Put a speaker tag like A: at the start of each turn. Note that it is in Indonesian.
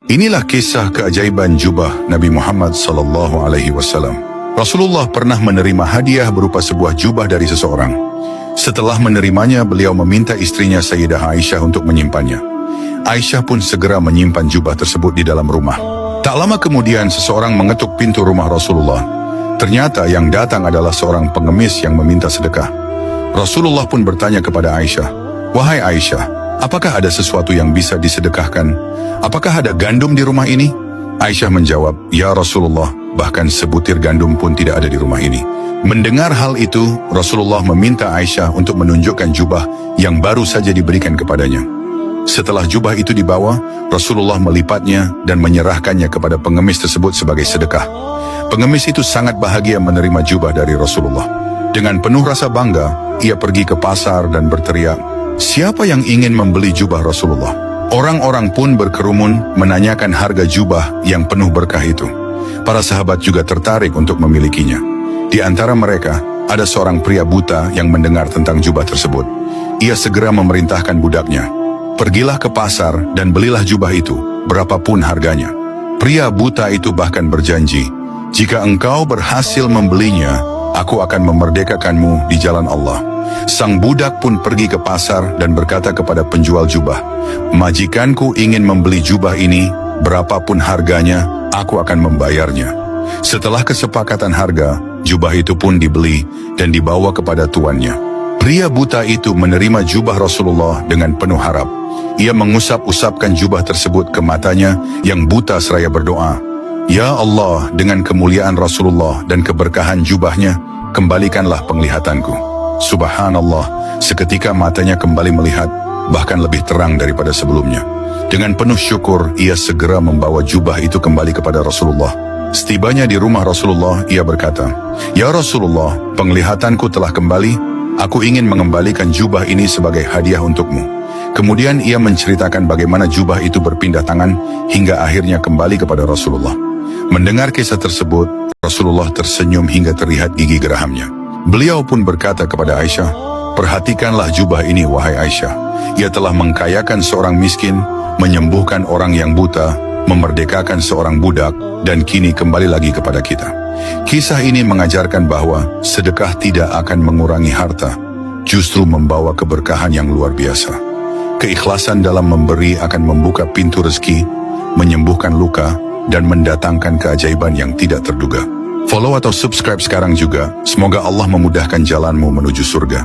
A: Inilah kisah keajaiban jubah Nabi Muhammad SAW. Rasulullah pernah menerima hadiah berupa sebuah jubah dari seseorang. Setelah menerimanya, beliau meminta istrinya Sayyidah Aisyah untuk menyimpannya. Aisyah pun segera menyimpan jubah tersebut di dalam rumah. Tak lama kemudian, seseorang mengetuk pintu rumah Rasulullah. Ternyata yang datang adalah seorang pengemis yang meminta sedekah. Rasulullah pun bertanya kepada Aisyah, "Wahai Aisyah, apakah ada sesuatu yang bisa disedekahkan? Apakah ada gandum di rumah ini?" Aisyah menjawab, "Ya Rasulullah, bahkan sebutir gandum pun tidak ada di rumah ini." Mendengar hal itu, Rasulullah meminta Aisyah untuk menunjukkan jubah yang baru saja diberikan kepadanya. Setelah jubah itu dibawa, Rasulullah melipatnya dan menyerahkannya kepada pengemis tersebut sebagai sedekah. Pengemis itu sangat bahagia menerima jubah dari Rasulullah. Dengan penuh rasa bangga, ia pergi ke pasar dan berteriak, "Siapa yang ingin membeli jubah Rasulullah?" Orang-orang pun berkerumun menanyakan harga jubah yang penuh berkah itu. Para sahabat juga tertarik untuk memilikinya. Di antara mereka, ada seorang pria buta yang mendengar tentang jubah tersebut. Ia segera memerintahkan budaknya, "Pergilah ke pasar dan belilah jubah itu, berapapun harganya." Pria buta itu bahkan berjanji, "Jika engkau berhasil membelinya, aku akan memerdekakanmu di jalan Allah." Sang budak pun pergi ke pasar dan berkata kepada penjual jubah, "Majikanku ingin membeli jubah ini, berapapun harganya, aku akan membayarnya." Setelah kesepakatan harga, jubah itu pun dibeli dan dibawa kepada tuannya. Pria buta itu menerima jubah Rasulullah dengan penuh harap. Ia mengusap-usapkan jubah tersebut ke matanya yang buta seraya berdoa, "Ya Allah, dengan kemuliaan Rasulullah dan keberkahan jubahnya, kembalikanlah penglihatanku." Subhanallah, seketika matanya kembali melihat, bahkan lebih terang daripada sebelumnya. Dengan penuh syukur, ia segera membawa jubah itu kembali kepada Rasulullah. Setibanya di rumah Rasulullah, ia berkata, "Ya Rasulullah, penglihatanku telah kembali, aku ingin mengembalikan jubah ini sebagai hadiah untukmu." Kemudian ia menceritakan bagaimana jubah itu berpindah tangan hingga akhirnya kembali kepada Rasulullah. Mendengar kisah tersebut, Rasulullah tersenyum hingga terlihat gigi gerahamnya. Beliau pun berkata kepada Aisyah, "Perhatikanlah jubah ini, wahai Aisyah. Ia telah mengkayakan seorang miskin, menyembuhkan orang yang buta, memerdekakan seorang budak, dan kini kembali lagi kepada kita." Kisah ini mengajarkan bahwa sedekah tidak akan mengurangi harta, justru membawa keberkahan yang luar biasa. Keikhlasan dalam memberi akan membuka pintu rezeki, menyembuhkan luka, dan mendatangkan keajaiban yang tidak terduga. Follow atau subscribe sekarang juga. Semoga Allah memudahkan jalanmu menuju surga.